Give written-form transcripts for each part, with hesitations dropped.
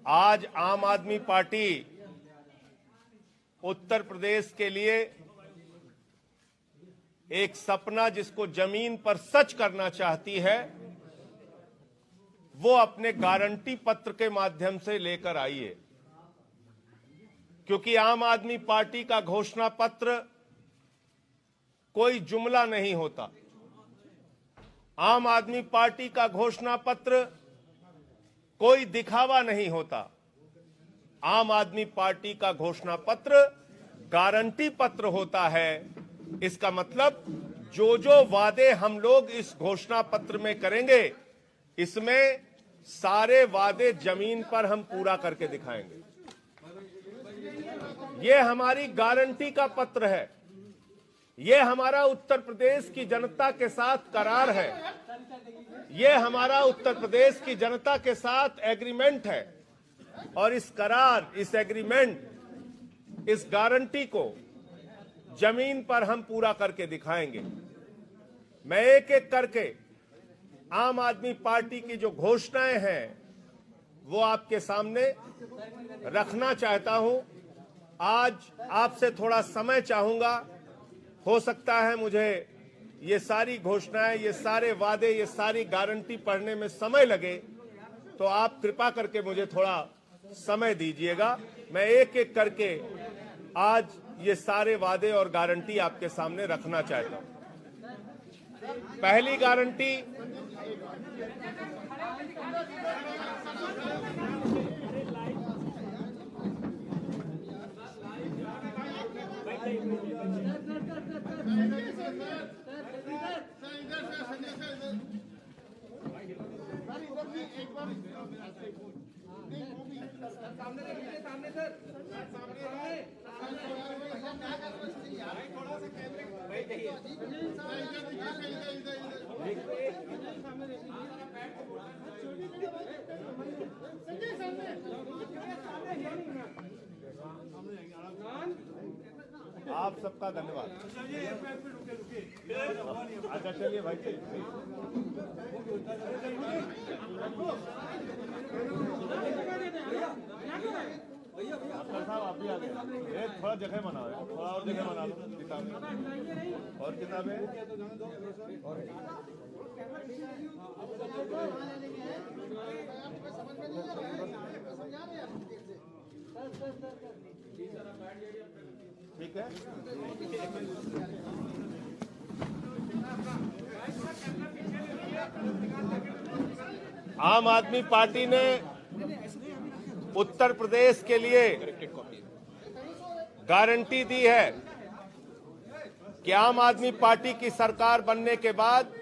आज आम आदमी पार्टी उत्तर प्रदेश के लिए एक सपना जिसको जमीन पर सच करना चाहती है, वो अपने गारंटी पत्र के माध्यम से लेकर आई है। क्योंकि आम आदमी पार्टी का घोषणा पत्र कोई जुमला नहीं होता। आम आदमी पार्टी का घोषणा पत्र कोई दिखावा नहीं होता। आम आदमी पार्टी का घोषणा पत्र गारंटी पत्र होता है। इसका मतलब जो जो वादे हम लोग इस घोषणा पत्र में करेंगे, इसमें सारे वादे जमीन पर हम पूरा करके दिखाएंगे। यह हमारी गारंटी का पत्र है। यह हमारा उत्तर प्रदेश की जनता के साथ करार है। यह हमारा उत्तर प्रदेश की जनता के साथ एग्रीमेंट है। और इस करार, इस एग्रीमेंट, इस गारंटी को जमीन पर हम पूरा करके दिखाएंगे। मैं एक एक करके आम आदमी पार्टी की जो घोषणाएं हैं वो आपके सामने रखना चाहता हूं। आज आपसे थोड़ा समय चाहूंगा। हो सकता है मुझे ये सारी घोषणाएं, ये सारे वादे, ये सारी गारंटी पढ़ने में समय लगे, तो आप कृपा करके मुझे थोड़ा समय दीजिएगा। मैं एक एक करके आज ये सारे वादे और गारंटी आपके सामने रखना चाहता हूं। पहली गारंटी, आप सबका धन्यवाद। अच्छा चलिए भाई, साहब आप भी आ गए। थोड़ा जगह बनाओ, थोड़ा और जगह बना लो। किताबें और किताबें ठीक है। आम आदमी पार्टी ने उत्तर प्रदेश के लिए गारंटी दी है कि आम आदमी पार्टी की सरकार बनने के बाद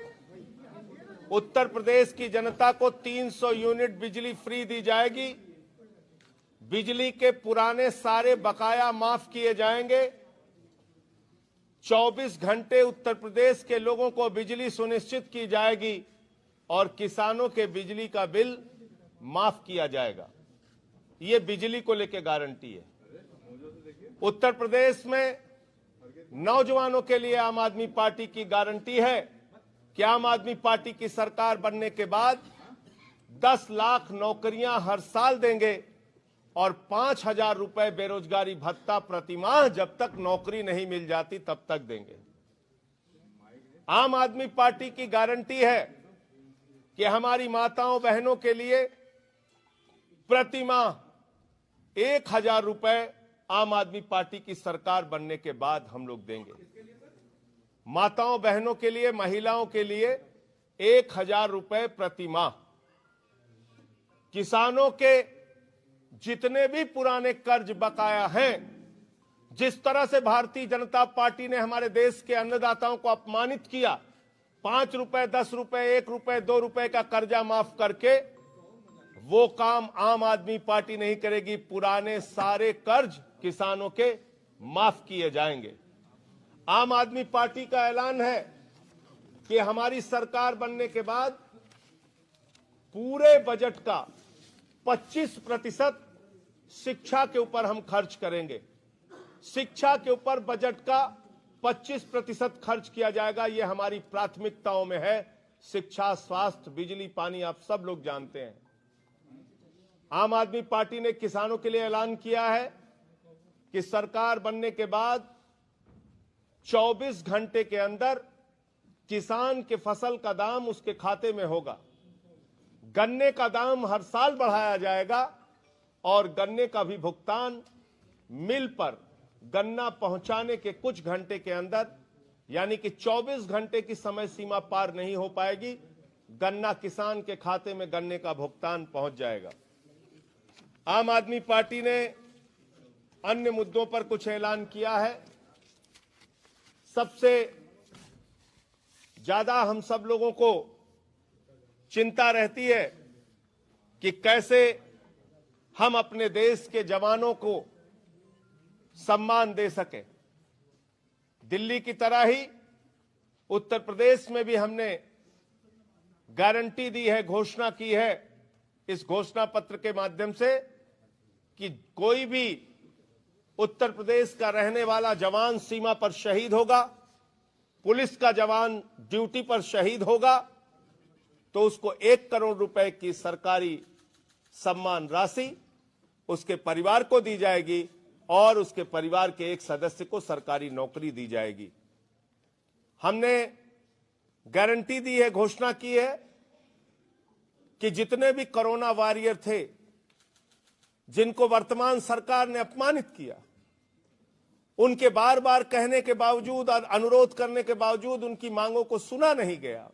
उत्तर प्रदेश की जनता को 300 यूनिट बिजली फ्री दी जाएगी। बिजली के पुराने सारे बकाया माफ किए जाएंगे। 24 घंटे उत्तर प्रदेश के लोगों को बिजली सुनिश्चित की जाएगी और किसानों के बिजली का बिल माफ किया जाएगा। ये बिजली को लेकर गारंटी है। उत्तर प्रदेश में नौजवानों के लिए आम आदमी पार्टी की गारंटी है कि आम आदमी पार्टी की सरकार बनने के बाद 10 लाख नौकरियां हर साल देंगे और 5,000 रुपए बेरोजगारी भत्ता प्रतिमाह जब तक नौकरी नहीं मिल जाती तब तक देंगे। आम आदमी पार्टी की गारंटी है कि हमारी माताओं बहनों के लिए प्रतिमाह 1,000 रुपए आम आदमी पार्टी की सरकार बनने के बाद हम लोग देंगे। माताओं बहनों के लिए, महिलाओं के लिए 1,000 रुपए प्रतिमाह। किसानों के जितने भी पुराने कर्ज बकाया हैं, जिस तरह से भारतीय जनता पार्टी ने हमारे देश के अन्नदाताओं को अपमानित किया, 5 रुपए, 10 रुपए, 1 रुपए, 2 रुपए का कर्जा माफ करके, वो काम आम आदमी पार्टी नहीं करेगी। पुराने सारे कर्ज किसानों के माफ किए जाएंगे। आम आदमी पार्टी का ऐलान है कि हमारी सरकार बनने के बाद पूरे बजट का 25% शिक्षा के ऊपर हम खर्च करेंगे। शिक्षा के ऊपर बजट का 25% खर्च किया जाएगा। ये हमारी प्राथमिकताओं में है। शिक्षा, स्वास्थ्य, बिजली, पानी, आप सब लोग जानते हैं। आम आदमी पार्टी ने किसानों के लिए ऐलान किया है कि सरकार बनने के बाद 24 घंटे के अंदर किसान के फसल का दाम उसके खाते में होगा। गन्ने का दाम हर साल बढ़ाया जाएगा और गन्ने का भी भुगतान मिल पर गन्ना पहुंचाने के कुछ घंटे के अंदर, यानी कि 24 घंटे की समय सीमा पार नहीं हो पाएगी, गन्ना किसान के खाते में गन्ने का भुगतान पहुंच जाएगा। आम आदमी पार्टी ने अन्य मुद्दों पर कुछ ऐलान किया है। सबसे ज्यादा हम सब लोगों को चिंता रहती है कि कैसे हम अपने देश के जवानों को सम्मान दे सके। दिल्ली की तरह ही उत्तर प्रदेश में भी हमने गारंटी दी है, घोषणा की है इस घोषणा पत्र के माध्यम से कि कोई भी उत्तर प्रदेश का रहने वाला जवान सीमा पर शहीद होगा, पुलिस का जवान ड्यूटी पर शहीद होगा, तो उसको 1 करोड़ रुपए की सरकारी सम्मान राशि उसके परिवार को दी जाएगी और उसके परिवार के एक सदस्य को सरकारी नौकरी दी जाएगी। हमने गारंटी दी है, घोषणा की है कि जितने भी कोरोना वॉरियर थे जिनको वर्तमान सरकार ने अपमानित किया, उनके बार बार कहने के बावजूद और अनुरोध करने के बावजूद उनकी मांगों को सुना नहीं गया।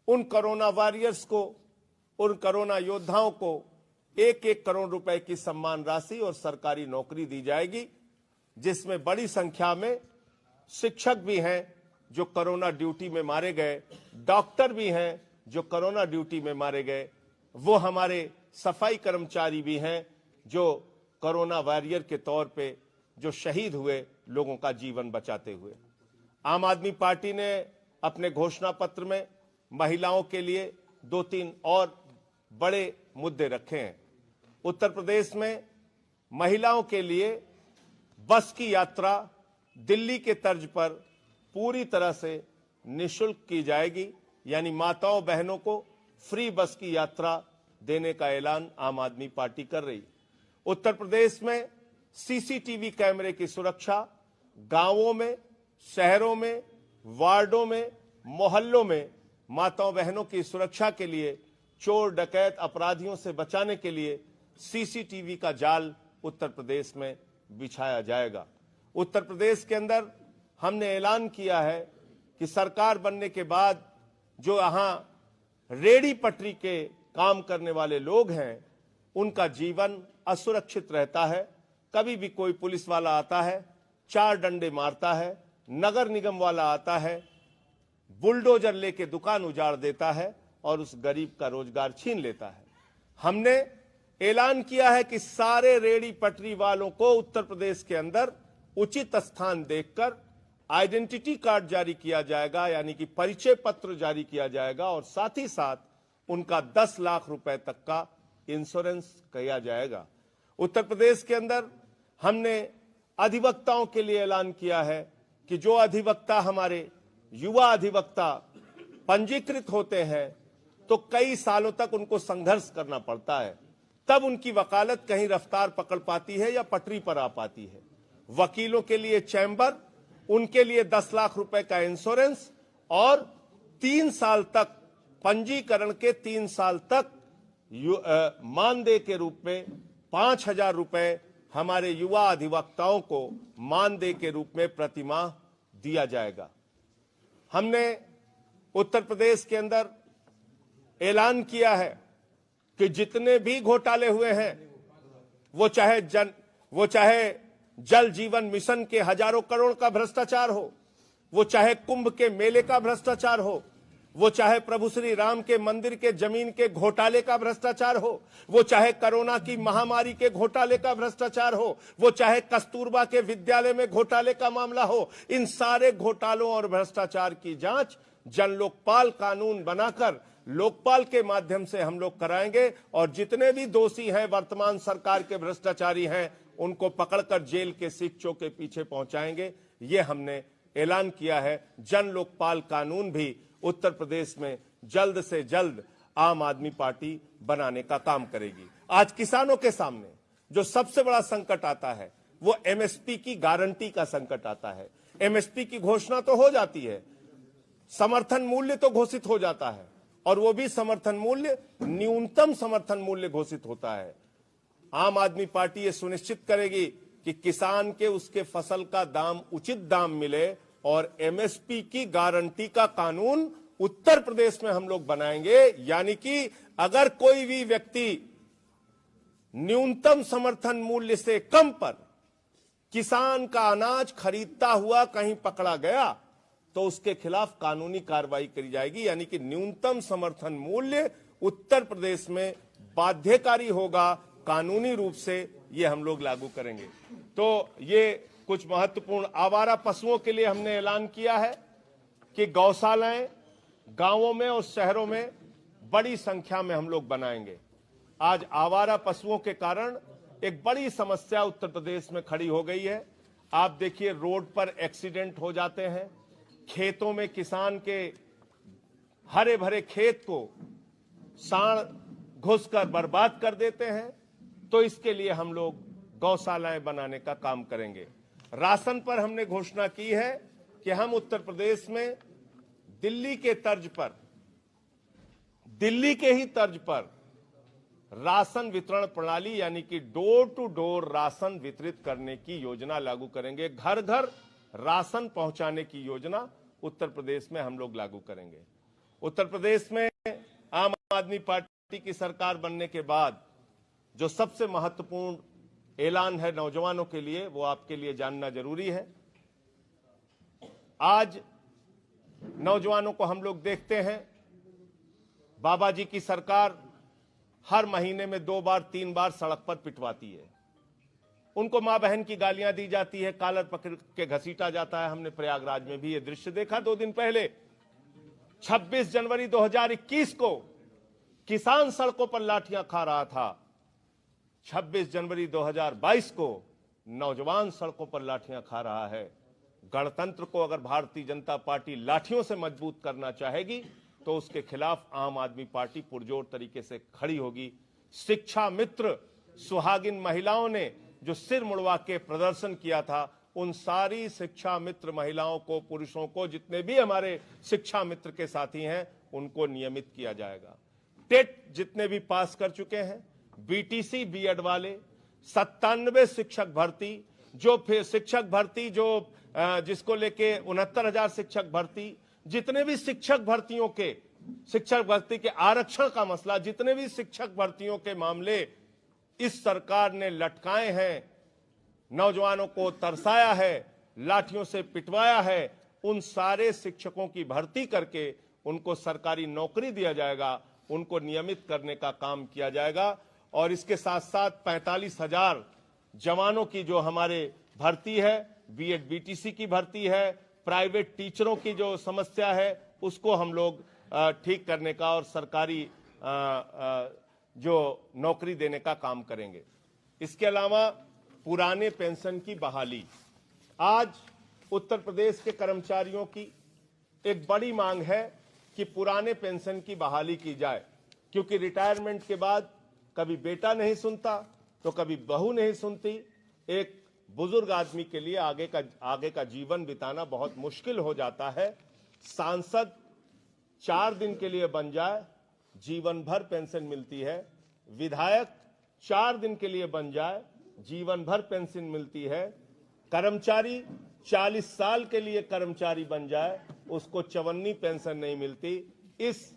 उन कोरोना वॉरियर्स को, उन कोरोना योद्धाओं को 1-1 करोड़ रुपए की सम्मान राशि और सरकारी नौकरी दी जाएगी, जिसमें बड़ी संख्या में शिक्षक भी हैं जो कोरोना ड्यूटी में मारे गए, डॉक्टर भी हैं जो कोरोना ड्यूटी में मारे गए, वो हमारे सफाई कर्मचारी भी हैं जो कोरोना वॉरियर के तौर पे जो शहीद हुए लोगों का जीवन बचाते हुए। आम आदमी पार्टी ने अपने घोषणा पत्र में महिलाओं के लिए 2-3 और बड़े मुद्दे रखे हैं। उत्तर प्रदेश में महिलाओं के लिए बस की यात्रा दिल्ली के तर्ज पर पूरी तरह से निःशुल्क की जाएगी, यानी माताओं बहनों को फ्री बस की यात्रा देने का ऐलान आम आदमी पार्टी कर रही। उत्तर प्रदेश में सीसीटीवी कैमरे की सुरक्षा गांवों में, शहरों में, वार्डों में, मोहल्लों में माताओं बहनों की सुरक्षा के लिए, चोर डकैत अपराधियों से बचाने के लिए सीसीटीवी का जाल उत्तर प्रदेश में बिछाया जाएगा। उत्तर प्रदेश के अंदर हमने ऐलान किया है कि सरकार बनने के बाद जो यहाँ रेडी पटरी के काम करने वाले लोग हैं, उनका जीवन असुरक्षित रहता है। कभी भी कोई पुलिस वाला आता है, 4 डंडे मारता है, नगर निगम वाला आता है, बुलडोजर लेके दुकान उजाड़ देता है और उस गरीब का रोजगार छीन लेता है। हमने ऐलान किया है कि सारे रेडी पटरी वालों को उत्तर प्रदेश के अंदर उचित स्थान देखकर आइडेंटिटी कार्ड जारी किया जाएगा, यानी कि परिचय पत्र जारी किया जाएगा और साथ ही साथ उनका 10 लाख रुपए तक का इंश्योरेंस किया जाएगा। उत्तर प्रदेश के अंदर हमने अधिवक्ताओं के लिए ऐलान किया है कि जो अधिवक्ता हमारे युवा अधिवक्ता पंजीकृत होते हैं तो कई सालों तक उनको संघर्ष करना पड़ता है, तब उनकी वकालत कहीं रफ्तार पकड़ पाती है या पटरी पर आ पाती है। वकीलों के लिए चैम्बर, उनके लिए 10 लाख रुपए का इंश्योरेंस और 3 साल तक पंजीकरण के 3 साल तक मानदेय के रूप में 5,000 रुपए हमारे युवा अधिवक्ताओं को मानदेय के रूप में प्रतिमाह दिया जाएगा। हमने उत्तर प्रदेश के अंदर ऐलान किया है कि जितने भी घोटाले हुए हैं, वो चाहे जल जीवन मिशन के हजारों करोड़ का भ्रष्टाचार हो, वो चाहे कुंभ के मेले का भ्रष्टाचार हो, वो चाहे प्रभु श्री राम के मंदिर के जमीन के घोटाले का भ्रष्टाचार हो, वो चाहे कोरोना की महामारी के घोटाले का भ्रष्टाचार हो, वो चाहे कस्तूरबा के विद्यालय में घोटाले का मामला हो, इन सारे घोटालों और भ्रष्टाचार की जांच जन लोकपाल कानून बनाकर लोकपाल के माध्यम से हम लोग कराएंगे और जितने भी दोषी हैं, वर्तमान सरकार के भ्रष्टाचारी हैं, उनको पकड़कर जेल के सिक्चों के पीछे पहुंचाएंगे। ये हमने ऐलान किया है। जन लोकपाल कानून भी उत्तर प्रदेश में जल्द से जल्द आम आदमी पार्टी बनाने का काम करेगी। आज किसानों के सामने जो सबसे बड़ा संकट आता है वो एमएसपी की गारंटी का संकट आता है। एमएसपी की घोषणा तो हो जाती है, समर्थन मूल्य तो घोषित हो जाता है, और वो भी समर्थन मूल्य न्यूनतम समर्थन मूल्य घोषित होता है। आम आदमी पार्टी ये सुनिश्चित करेगी कि किसान के उसके फसल का दाम उचित दाम मिले, और एमएसपी की गारंटी का कानून उत्तर प्रदेश में हम लोग बनाएंगे। यानी कि अगर कोई भी व्यक्ति न्यूनतम समर्थन मूल्य से कम पर किसान का अनाज खरीदता हुआ कहीं पकड़ा गया तो उसके खिलाफ कानूनी कार्रवाई करी जाएगी। यानी कि न्यूनतम समर्थन मूल्य उत्तर प्रदेश में बाध्यकारी होगा, कानूनी रूप से ये हम लोग लागू करेंगे। तो ये कुछ महत्वपूर्ण आवारा पशुओं के लिए हमने ऐलान किया है कि गौशालाएं गांवों में और शहरों में बड़ी संख्या में हम लोग बनाएंगे। आज आवारा पशुओं के कारण एक बड़ी समस्या उत्तर प्रदेश में खड़ी हो गई है। आप देखिए, रोड पर एक्सीडेंट हो जाते हैं, खेतों में किसान के हरे भरे खेत को सांड घुसकर बर्बाद कर देते हैं। तो इसके लिए हम लोग गौशालाएं बनाने का काम करेंगे। राशन पर हमने घोषणा की है कि हम उत्तर प्रदेश में दिल्ली के ही तर्ज पर राशन वितरण प्रणाली यानी कि डोर टू डोर राशन वितरित करने की योजना लागू करेंगे। घर घर राशन पहुंचाने की योजना उत्तर प्रदेश में हम लोग लागू करेंगे। उत्तर प्रदेश में आम आदमी पार्टी की सरकार बनने के बाद जो सबसे महत्वपूर्ण ऐलान है नौजवानों के लिए, वो आपके लिए जानना जरूरी है। आज नौजवानों को हम लोग देखते हैं, बाबा जी की सरकार हर महीने में 2 बार 3 बार सड़क पर पिटवाती है। उनको मां बहन की गालियां दी जाती है, कॉलर पकड़ के घसीटा जाता है। हमने प्रयागराज में भी ये दृश्य देखा 2 दिन पहले। 26 जनवरी 2021 को किसान सड़कों पर लाठियां खा रहा था। 26 जनवरी 2022 को नौजवान सड़कों पर लाठियां खा रहा है। गणतंत्र को अगर भारतीय जनता पार्टी लाठियों से मजबूत करना चाहेगी तो उसके खिलाफ आम आदमी पार्टी पुरजोर तरीके से खड़ी होगी। शिक्षा मित्र सुहागिन महिलाओं ने जो सिर मुड़वा के प्रदर्शन किया था, उन सारी शिक्षा मित्र महिलाओं को, पुरुषों को, जितने भी हमारे शिक्षा मित्र के साथी हैं, उनको नियमित किया जाएगा। टेट जितने भी पास कर चुके हैं, बीटीसी बीएड वाले, 97 शिक्षक भर्ती, जो फिर शिक्षक भर्ती जो जिसको लेके 69,000 शिक्षक भर्ती, जितने भी शिक्षक भर्तियों के, शिक्षक भर्ती के आरक्षण का मसला, जितने भी शिक्षक भर्तियों के मामले इस सरकार ने लटकाए हैं, नौजवानों को तरसाया है, लाठियों से पिटवाया है, उन सारे शिक्षकों की भर्ती करके उनको सरकारी नौकरी दिया जाएगा, उनको नियमित करने का काम किया जाएगा। और इसके साथ साथ 45,000 जवानों की जो हमारे भर्ती है, बीएड बीटीसी की भर्ती है, प्राइवेट टीचरों की जो समस्या है उसको हम लोग ठीक करने का और सरकारी जो नौकरी देने का काम करेंगे। इसके अलावा पुराने पेंशन की बहाली, आज उत्तर प्रदेश के कर्मचारियों की एक बड़ी मांग है कि पुराने पेंशन की बहाली की जाए, क्योंकि रिटायरमेंट के बाद कभी बेटा नहीं सुनता तो कभी बहू नहीं सुनती। एक बुजुर्ग आदमी के लिए आगे का जीवन बिताना बहुत मुश्किल हो जाता है। सांसद 4 दिन के लिए बन जाए, जीवन भर पेंशन मिलती है। विधायक 4 दिन के लिए बन जाए, जीवन भर पेंशन मिलती है। कर्मचारी 40 साल के लिए कर्मचारी बन जाए, उसको चवन्नी पेंशन नहीं मिलती। इस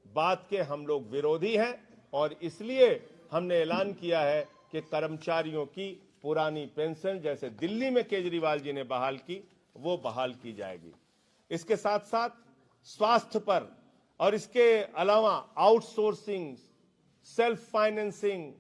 बात के हम लोग विरोधी हैं और इसलिए हमने ऐलान किया है कि कर्मचारियों की पुरानी पेंशन, जैसे दिल्ली में केजरीवाल जी ने बहाल की, वो बहाल की जाएगी। इसके साथ साथ स्वास्थ्य पर और इसके अलावा आउटसोर्सिंग, सेल्फ फाइनेंसिंग,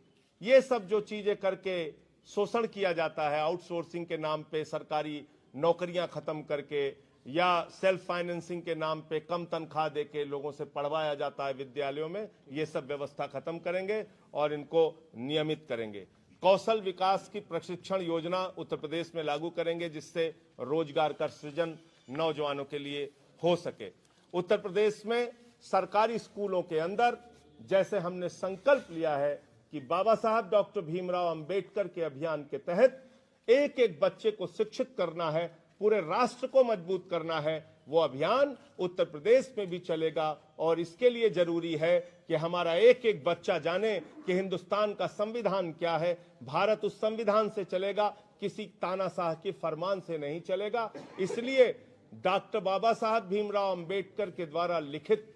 ये सब जो चीजें करके शोषण किया जाता है, आउटसोर्सिंग के नाम पे सरकारी नौकरियां खत्म करके या सेल्फ फाइनेंसिंग के नाम पे कम तनख्वाह देके लोगों से पढ़वाया जाता है विद्यालयों में, ये सब व्यवस्था खत्म करेंगे और इनको नियमित करेंगे। कौशल विकास की प्रशिक्षण योजना उत्तर प्रदेश में लागू करेंगे, जिससे रोजगार का सृजन नौजवानों के लिए हो सके। उत्तर प्रदेश में सरकारी स्कूलों के अंदर जैसे हमने संकल्प लिया है कि बाबा साहब डॉक्टर भीमराव अंबेडकर के अभियान के तहत एक एक बच्चे को शिक्षित करना है, पूरे राष्ट्र को मजबूत करना है, वो अभियान उत्तर प्रदेश में भी चलेगा। और इसके लिए जरूरी है कि हमारा एक एक बच्चा जाने कि हिंदुस्तान का संविधान क्या है। भारत उस संविधान से चलेगा, किसी तानाशाह के फरमान से नहीं चलेगा। इसलिए डॉक्टर बाबा साहब भीमराव अंबेडकर के द्वारा लिखित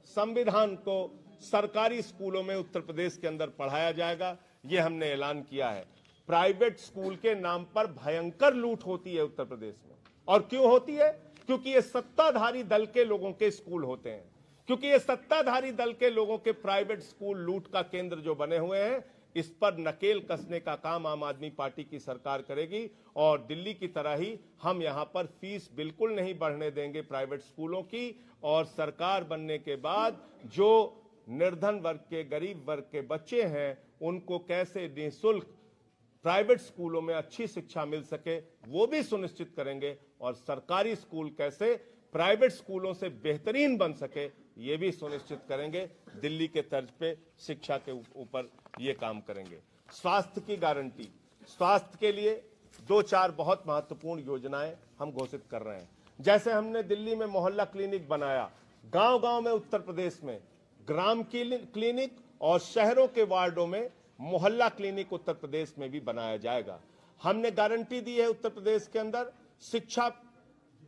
संविधान को सरकारी स्कूलों में उत्तर प्रदेश के अंदर पढ़ाया जाएगा, ये हमने ऐलान किया है। प्राइवेट स्कूल के नाम पर भयंकर लूट होती है उत्तर प्रदेश में। और क्यों होती है? क्योंकि ये सत्ताधारी दल के लोगों के स्कूल होते हैं, क्योंकि ये सत्ताधारी दल के लोगों के प्राइवेट स्कूल लूट का केंद्र जो बने हुए हैं। इस पर नकेल कसने का काम आम आदमी पार्टी की सरकार करेगी। और दिल्ली की तरह ही हम यहां पर फीस बिल्कुल नहीं बढ़ने देंगे प्राइवेट स्कूलों की। और सरकार बनने के बाद जो निर्धन वर्ग के, गरीब वर्ग के बच्चे हैं, उनको कैसे निःशुल्क प्राइवेट स्कूलों में अच्छी शिक्षा मिल सके वो भी सुनिश्चित करेंगे। और सरकारी स्कूल कैसे प्राइवेट स्कूलों से बेहतरीन बन सके ये भी सुनिश्चित करेंगे। दिल्ली के तर्ज पे शिक्षा के ऊपर ये काम करेंगे। स्वास्थ्य की गारंटी, स्वास्थ्य के लिए 2-4 बहुत महत्वपूर्ण योजनाएं हम घोषित कर रहे हैं। जैसे हमने दिल्ली में मोहल्ला क्लिनिक बनाया, गांव-गांव में उत्तर प्रदेश में ग्राम क्लिनिक और शहरों के वार्डों में मोहल्ला क्लिनिक उत्तर प्रदेश में भी बनाया जाएगा। हमने गारंटी दी है उत्तर प्रदेश के अंदर शिक्षा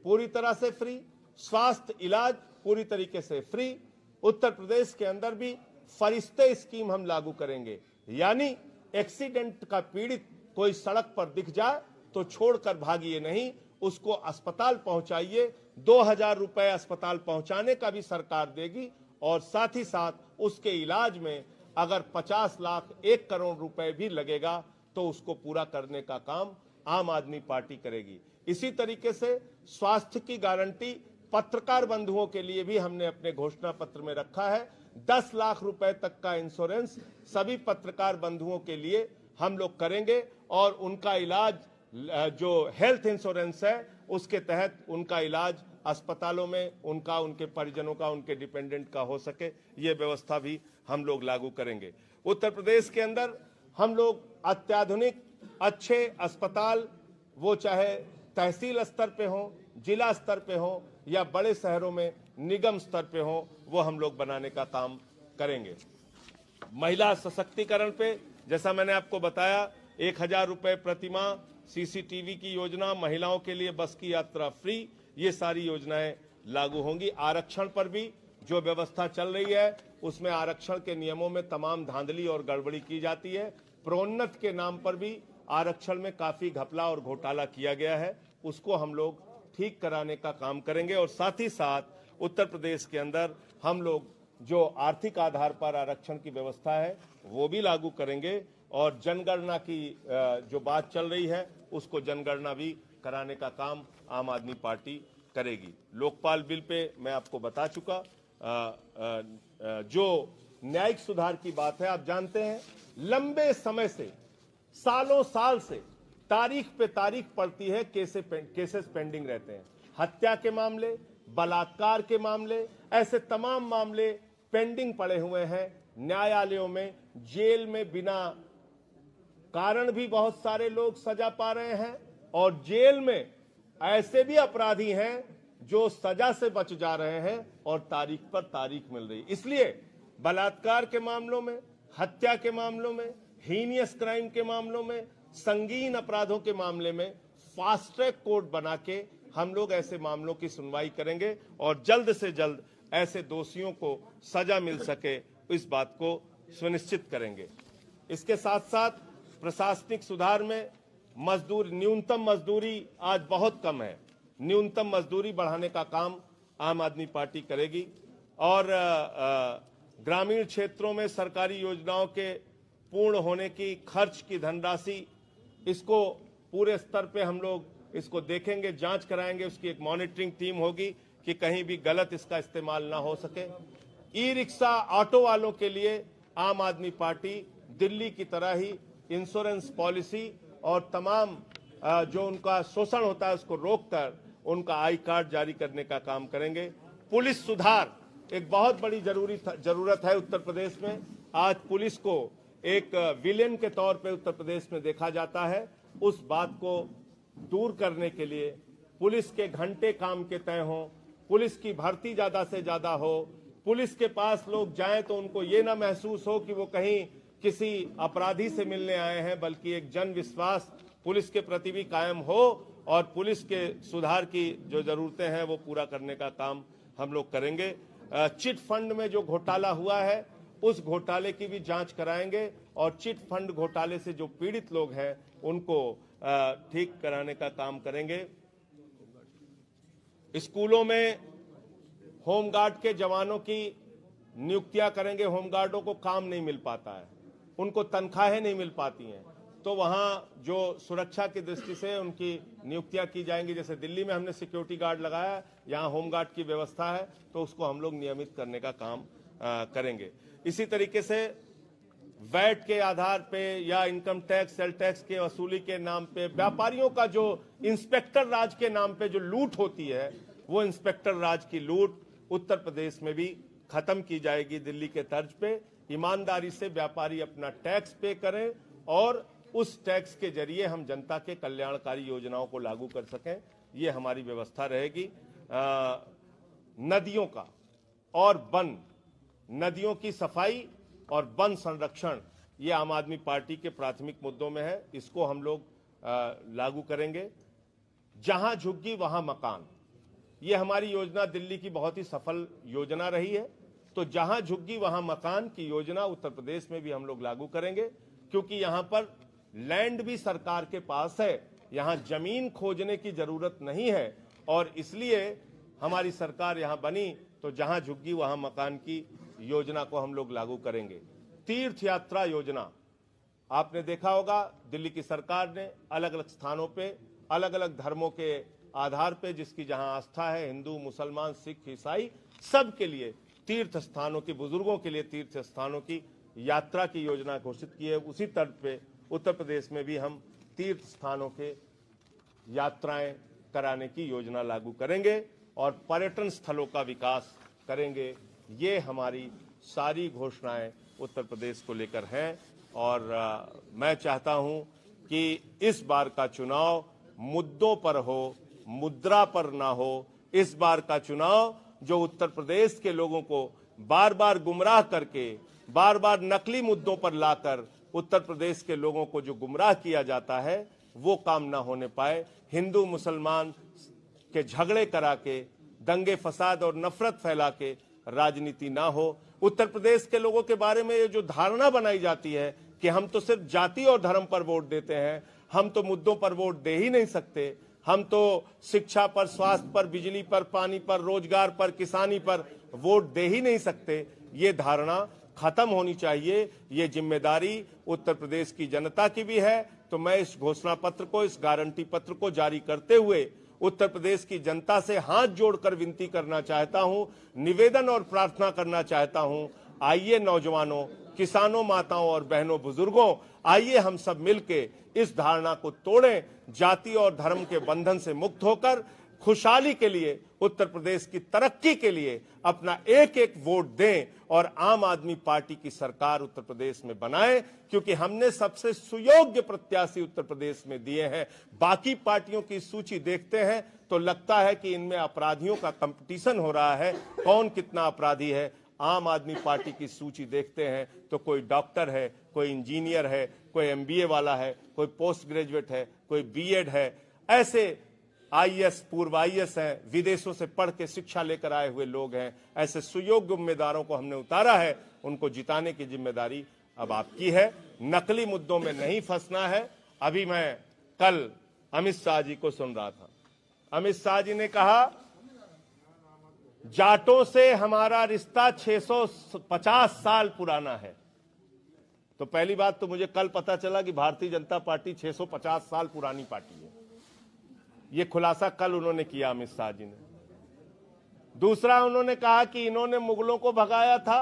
पूरी तरह से फ्री, स्वास्थ्य इलाज पूरी तरीके से फ्री। उत्तर प्रदेश के अंदर भी फरिश्ते स्कीम हम लागू करेंगे, यानी एक्सीडेंट का पीड़ित कोई सड़क पर दिख जाए तो छोड़कर भागिए नहीं, उसको अस्पताल पहुंचाइए। 2000 रुपए अस्पताल पहुंचाने का भी सरकार देगी। और साथ ही साथ उसके इलाज में अगर 50 लाख 1 करोड़ रुपए भी लगेगा तो उसको पूरा करने का काम आम आदमी पार्टी करेगी। इसी तरीके से स्वास्थ्य की गारंटी पत्रकार बंधुओं के लिए भी हमने अपने घोषणा पत्र में रखा है। 10 लाख रुपए तक का इंश्योरेंस सभी पत्रकार बंधुओं के लिए हम लोग करेंगे। और उनका इलाज जो हेल्थ इंश्योरेंस है उसके तहत उनका इलाज अस्पतालों में उनका, उनके परिजनों का, उनके डिपेंडेंट का हो सके, ये व्यवस्था भी हम लोग लागू करेंगे। उत्तर प्रदेश के अंदर हम लोग अत्याधुनिक अच्छे अस्पताल, वो चाहे तहसील स्तर पे हो, जिला स्तर पे हो या बड़े शहरों में निगम स्तर पे हो, वो हम लोग बनाने का काम करेंगे। महिला सशक्तिकरण पे जैसा मैंने आपको बताया 1000 रुपए प्रतिमाह सीसीटीवी की योजना, महिलाओं के लिए बस की यात्रा फ्री, ये सारी योजनाएं लागू होंगी। आरक्षण पर भी जो व्यवस्था चल रही है उसमें आरक्षण के नियमों में तमाम धांधली और गड़बड़ी की जाती है। प्रोन्नत के नाम पर भी आरक्षण में काफी घपला और घोटाला किया गया है, उसको हम लोग ठीक कराने का काम करेंगे। और साथ ही साथ उत्तर प्रदेश के अंदर हम लोग जो आर्थिक आधार पर आरक्षण की व्यवस्था है वो भी लागू करेंगे। और जनगणना की जो बात चल रही है उसको जनगणना भी कराने का काम आम आदमी पार्टी करेगी। लोकपाल बिल पे मैं आपको बता चुका। जो न्यायिक सुधार की बात है, आप जानते हैं लंबे समय से, सालों साल से तारीख पे तारीख पड़ती है, केसेस पेंडिंग रहते हैं। हत्या के मामले, बलात्कार के मामले, ऐसे तमाम मामले पेंडिंग पड़े हुए हैं न्यायालयों में। जेल में बिना कारण भी बहुत सारे लोग सजा पा रहे हैं। और जेल में ऐसे भी अपराधी हैं जो सजा से बच जा रहे हैं और तारीख पर तारीख मिल रही। इसलिए बलात्कार के मामलों में, हत्या के मामलों में, हीनियस क्राइम के मामलों में, संगीन अपराधों के मामले में फास्ट ट्रैक कोर्ट बना के हम लोग ऐसे मामलों की सुनवाई करेंगे और जल्द से जल्द ऐसे दोषियों को सजा मिल सके इस बात को सुनिश्चित करेंगे। इसके साथ साथ प्रशासनिक सुधार में न्यूनतम मजदूरी आज बहुत कम है, न्यूनतम मजदूरी बढ़ाने का काम आम आदमी पार्टी करेगी। और ग्रामीण क्षेत्रों में सरकारी योजनाओं के पूर्ण होने की खर्च की धनराशि, इसको पूरे स्तर पे हम लोग इसको देखेंगे, जांच कराएंगे। उसकी एक मॉनिटरिंग टीम होगी कि कहीं भी गलत इसका इस्तेमाल ना हो सके। ई रिक्शा ऑटो वालों के लिए आम आदमी पार्टी दिल्ली की तरह ही इंश्योरेंस पॉलिसी और तमाम जो उनका शोषण होता है उसको रोककर उनका आई कार्ड जारी करने का काम करेंगे। पुलिस सुधार, एक बहुत बड़ी जरूरत है उत्तर प्रदेश में। आज पुलिस को एक विलेन के तौर पे उत्तर प्रदेश में देखा जाता है। उस बात को दूर करने के लिए पुलिस के घंटे काम के तय हों, पुलिस की भर्ती ज्यादा से ज्यादा हो, पुलिस के पास लोग जाएं तो उनको ये ना महसूस हो कि वो कहीं किसी अपराधी से मिलने आए हैं, बल्कि एक जन विश्वास पुलिस के प्रति भी कायम हो और पुलिस के सुधार की जो जरूरतें हैं वो पूरा करने का काम हम लोग करेंगे। चिट फंड में जो घोटाला हुआ है उस घोटाले की भी जांच कराएंगे और चिट फंड घोटाले से जो पीड़ित लोग हैं उनको ठीक कराने का काम करेंगे। स्कूलों में होमगार्ड के जवानों की नियुक्तियां करेंगे। होमगार्डों को काम नहीं मिल पाता है, उनको तनख्वाहें नहीं मिल पाती हैं, तो वहां जो सुरक्षा की दृष्टि से उनकी नियुक्तियां की जाएंगी। जैसे दिल्ली में हमने सिक्योरिटी गार्ड लगाया, यहाँ होमगार्ड की व्यवस्था है, तो उसको हम लोग नियमित करने का काम करेंगे। इसी तरीके से वैट के आधार पे या इनकम टैक्स, सेल टैक्स के वसूली के नाम पे व्यापारियों का जो इंस्पेक्टर राज के नाम पे जो लूट होती है, वो इंस्पेक्टर राज की लूट उत्तर प्रदेश में भी खत्म की जाएगी। दिल्ली के तर्ज पे ईमानदारी से व्यापारी अपना टैक्स पे करें और उस टैक्स के जरिए हम जनता के कल्याणकारी योजनाओं को लागू कर सकें, ये हमारी व्यवस्था रहेगी। नदियों का और वन, नदियों की सफाई और वन संरक्षण, ये आम आदमी पार्टी के प्राथमिक मुद्दों में है, इसको हम लोग लागू करेंगे। जहां झुग्गी वहां मकान, ये हमारी योजना दिल्ली की बहुत ही सफल योजना रही है, तो जहां झुग्गी वहां मकान की योजना उत्तर प्रदेश में भी हम लोग लागू करेंगे, क्योंकि यहां पर लैंड भी सरकार के पास है, यहां जमीन खोजने की जरूरत नहीं है और इसलिए हमारी सरकार यहां बनी, तो जहां झुग्गी वहां मकान की योजना को हम लोग लागू करेंगे। तीर्थ यात्रा योजना, आपने देखा होगा दिल्ली की सरकार ने अलग अलग स्थानों पे अलग अलग धर्मों के आधार पे, जिसकी जहां आस्था है, हिंदू, मुसलमान, सिख, ईसाई, सब के लिए तीर्थ स्थानों की, बुजुर्गों के लिए तीर्थ स्थानों की यात्रा की योजना घोषित की है। उसी तर्ज पे उत्तर प्रदेश में भी हम तीर्थ स्थानों के यात्राएं कराने की योजना लागू करेंगे और पर्यटन स्थलों का विकास करेंगे। ये हमारी सारी घोषणाएं उत्तर प्रदेश को लेकर हैं और मैं चाहता हूं कि इस बार का चुनाव मुद्दों पर हो, मुद्रा पर ना हो। इस बार का चुनाव जो उत्तर प्रदेश के लोगों को बार बार गुमराह करके, बार बार नकली मुद्दों पर लाकर उत्तर प्रदेश के लोगों को जो गुमराह किया जाता है, वो काम ना होने पाए। हिंदू मुसलमान के झगड़े करा के, दंगे फसाद और नफरत फैला के राजनीति ना हो। उत्तर प्रदेश के लोगों के बारे में ये जो धारणा बनाई जाती है कि हम तो सिर्फ जाति और धर्म पर वोट देते हैं, हम तो मुद्दों पर वोट दे ही नहीं सकते, हम तो शिक्षा पर, स्वास्थ्य पर, बिजली पर, पानी पर, रोजगार पर, किसानी पर वोट दे ही नहीं सकते, ये धारणा खत्म होनी चाहिए। ये जिम्मेदारी उत्तर प्रदेश की जनता की भी है। तो मैं इस घोषणा पत्र को, इस गारंटी पत्र को जारी करते हुए उत्तर प्रदेश की जनता से हाथ जोड़कर विनती करना चाहता हूं, निवेदन और प्रार्थना करना चाहता हूं, आइए नौजवानों, किसानों, माताओं और बहनों, बुजुर्गों, आइए हम सब मिलके इस धारणा को तोड़ें। जाति और धर्म के बंधन से मुक्त होकर खुशहाली के लिए, उत्तर प्रदेश की तरक्की के लिए अपना एक एक वोट दें और आम आदमी पार्टी की सरकार उत्तर प्रदेश में बनाएं, क्योंकि हमने सबसे सुयोग्य प्रत्याशी उत्तर प्रदेश में दिए हैं। बाकी पार्टियों की सूची देखते हैं तो लगता है कि इनमें अपराधियों का कंपटीशन हो रहा है, कौन कितना अपराधी है। आम आदमी पार्टी की सूची देखते हैं तो कोई डॉक्टर है, कोई इंजीनियर है, कोई एमबीए वाला है, कोई पोस्ट ग्रेजुएट है, कोई बीएड है, ऐसे आईएएस, पूर्व आईएएस हैं, विदेशों से पढ़ के शिक्षा लेकर आए हुए लोग हैं। ऐसे सुयोग्य उम्मीदवारों को हमने उतारा है, उनको जिताने की जिम्मेदारी अब आपकी है। नकली मुद्दों में नहीं फंसना है। अभी मैं कल अमित शाह जी को सुन रहा था, अमित शाह जी ने कहा जाटों से हमारा रिश्ता 650 साल पुराना है। तो पहली बात तो मुझे कल पता चला कि भारतीय जनता पार्टी 650 साल पुरानी पार्टी है। ये खुलासा कल उन्होंने किया अमित शाह जी ने। दूसरा, उन्होंने कहा कि इन्होंने मुगलों को भगाया था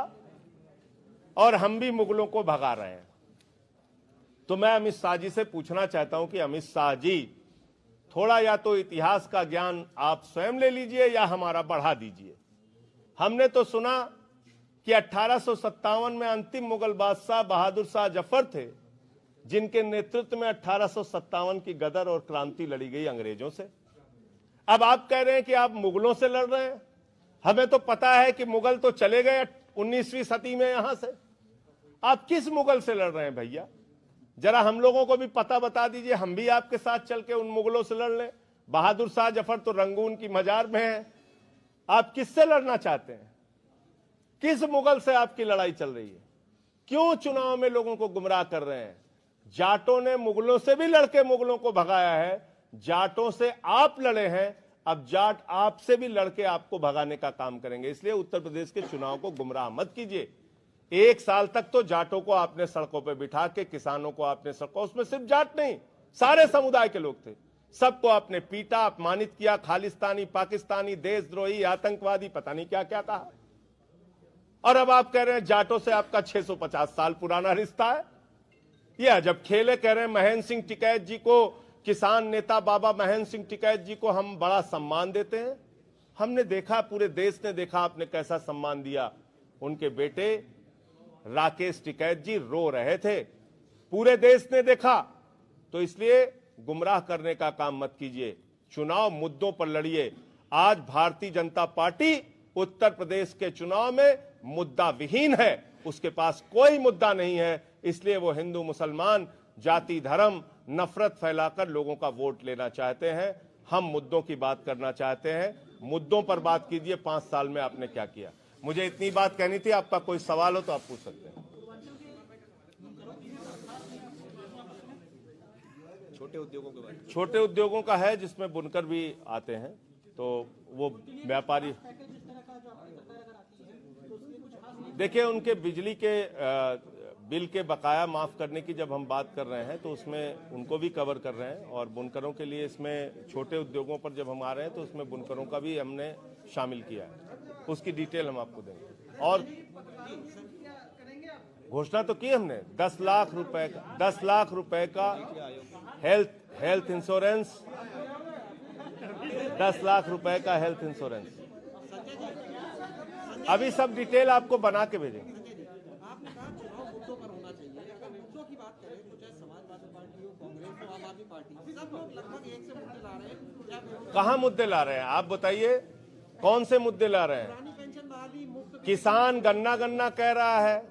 और हम भी मुगलों को भगा रहे हैं। तो मैं अमित शाह जी से पूछना चाहता हूं कि अमित शाह जी, थोड़ा या तो इतिहास का ज्ञान आप स्वयं ले लीजिए या हमारा बढ़ा दीजिए। हमने तो सुना कि 1857 में अंतिम मुगल बादशाह बहादुर शाह जफर थे, जिनके नेतृत्व में 1857 की गदर और क्रांति लड़ी गई अंग्रेजों से। अब आप कह रहे हैं कि आप मुगलों से लड़ रहे हैं। हमें तो पता है कि मुगल तो चले गए 19वीं सदी में यहां से। आप किस मुगल से लड़ रहे हैं भैया? जरा हम लोगों को भी पता बता दीजिए, हम भी आपके साथ चल के उन मुगलों से लड़ लें। बहादुर शाह जफर तो रंगून की मजार में है। आप किससे लड़ना चाहते हैं? किस मुगल से आपकी लड़ाई चल रही है? क्यों चुनाव में लोगों को गुमराह कर रहे हैं? जाटों ने मुगलों से भी लड़के मुगलों को भगाया है, जाटों से आप लड़े हैं, अब जाट आपसे भी लड़के आपको भगाने का काम करेंगे। इसलिए उत्तर प्रदेश के चुनाव को गुमराह मत कीजिए। 1 साल तक तो जाटों को आपने सड़कों पर बिठा के, किसानों को आपने सड़कों, उसमें सिर्फ जाट नहीं, सारे समुदाय के लोग थे, सबको आपने पीटा, अपमानित किया, खालिस्तानी, पाकिस्तानी, देशद्रोही, आतंकवादी, पता नहीं क्या क्या कहा। और अब आप कह रहे हैं जाटों से आपका 650 साल पुराना रिश्ता है। यह अजब खेल है। कह रहे हैं महेंद्र सिंह टिकैत जी को, किसान नेता बाबा महेंद्र सिंह टिकैत जी को हम बड़ा सम्मान देते हैं। हमने देखा, पूरे देश ने देखा आपने कैसा सम्मान दिया। उनके बेटे राकेश टिकैत जी रो रहे थे, पूरे देश ने देखा। तो इसलिए गुमराह करने का काम मत कीजिए, चुनाव मुद्दों पर लड़िए। आज भारतीय जनता पार्टी उत्तर प्रदेश के चुनाव में मुद्दा विहीन है, उसके पास कोई मुद्दा नहीं है। इसलिए वो हिंदू मुसलमान, जाति धर्म, नफरत फैलाकर लोगों का वोट लेना चाहते हैं। हम मुद्दों की बात करना चाहते हैं। मुद्दों पर बात कीजिए, 5 साल में आपने क्या किया। मुझे इतनी बात कहनी थी। आपका कोई सवाल हो तो आप पूछ सकते हैं। छोटे उद्योगों का है, जिसमें बुनकर भी आते हैं, तो वो व्यापारी। देखिए, उनके बिजली के बिल के बकाया माफ करने की जब हम बात कर रहे हैं तो उसमें उनको भी कवर कर रहे हैं, और बुनकरों के लिए इसमें छोटे उद्योगों पर जब हम आ रहे हैं तो उसमें बुनकरों का भी हमने शामिल किया है। उसकी डिटेल हम आपको देंगे। और घोषणा तो की हमने 10 लाख रुपए का हेल्थ इंश्योरेंस, 10 लाख रुपए का हेल्थ इंश्योरेंस। अभी सब डिटेल आपको बना के भेजेंगे। कहाँ मुद्दे ला रहे हैं आप बताइए? कौन से मुद्दे ला रहे हैं? किसान गन्ना कह रहा है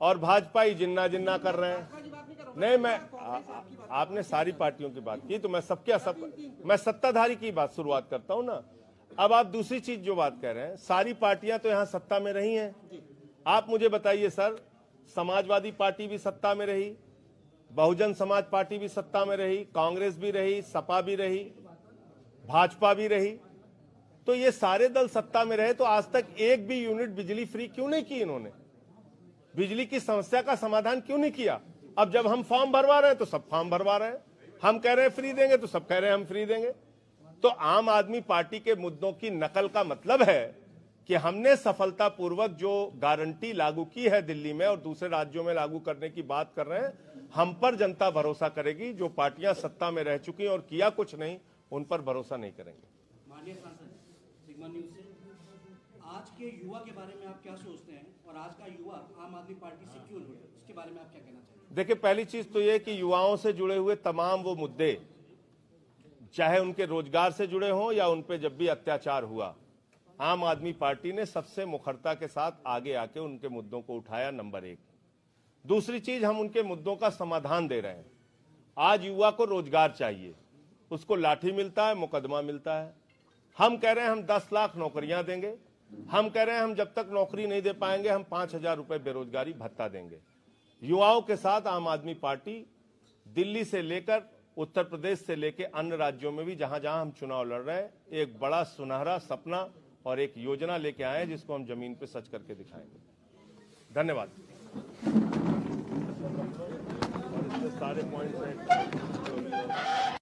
और भाजपा ही जिन्ना कर रहे हैं। नहीं, मैं आपने सारी पार्टियों की बात की, तो मैं सत्ताधारी की बात शुरुआत करता हूं ना। अब आप दूसरी चीज जो बात कह रहे हैं, सारी पार्टियां तो यहां सत्ता में रही हैं। आप मुझे बताइए सर, समाजवादी पार्टी भी सत्ता में रही, बहुजन समाज पार्टी भी सत्ता में रही, कांग्रेस भी रही, सपा भी रही, भाजपा भी रही। तो ये सारे दल सत्ता में रहे, तो आज तक एक भी यूनिट बिजली फ्री क्यों नहीं की इन्होंने? बिजली की समस्या का समाधान क्यों नहीं किया? अब जब हम फॉर्म भरवा रहे हैं तो सब फॉर्म भरवा रहे हैं, हम कह रहे हैं फ्री देंगे तो सब कह रहे हैं हम फ्री देंगे। तो आम आदमी पार्टी के मुद्दों की नकल का मतलब है कि हमने सफलतापूर्वक जो गारंटी लागू की है दिल्ली में और दूसरे राज्यों में लागू करने की बात कर रहे हैं, हम पर जनता भरोसा करेगी। जो पार्टियां सत्ता में रह चुकी और किया कुछ नहीं, उन पर भरोसा नहीं करेंगे। माननीय सांसद, सिग्मा न्यूज से, आज के युवा के बारे में आप क्या सोचते हैं और आज का युवा आम आदमी पार्टी से क्यों जुड़े, उसके बारे में आप क्या कहना चाहिए? देखिए, पहली चीज तो यह कि युवाओं से जुड़े हुए तमाम वो मुद्दे, चाहे उनके रोजगार से जुड़े हों या उन पे जब भी अत्याचार हुआ, आम आदमी पार्टी ने सबसे मुखरता के साथ आगे आके उनके मुद्दों को उठाया, नंबर 1। दूसरी चीज, हम उनके मुद्दों का समाधान दे रहे हैं। आज युवा को रोजगार चाहिए, उसको लाठी मिलता है, मुकदमा मिलता है। हम कह रहे हैं हम 10 लाख नौकरियां देंगे। हम कह रहे हैं हम जब तक नौकरी नहीं दे पाएंगे हम 5000 रुपए बेरोजगारी भत्ता देंगे। युवाओं के साथ आम आदमी पार्टी दिल्ली से लेकर उत्तर प्रदेश से लेकर अन्य राज्यों में भी जहां जहां हम चुनाव लड़ रहे हैं, एक बड़ा सुनहरा सपना और एक योजना लेके आए हैं जिसको हम जमीन पे सच करके दिखाएंगे। धन्यवाद। सारे पॉइंट्स हैं।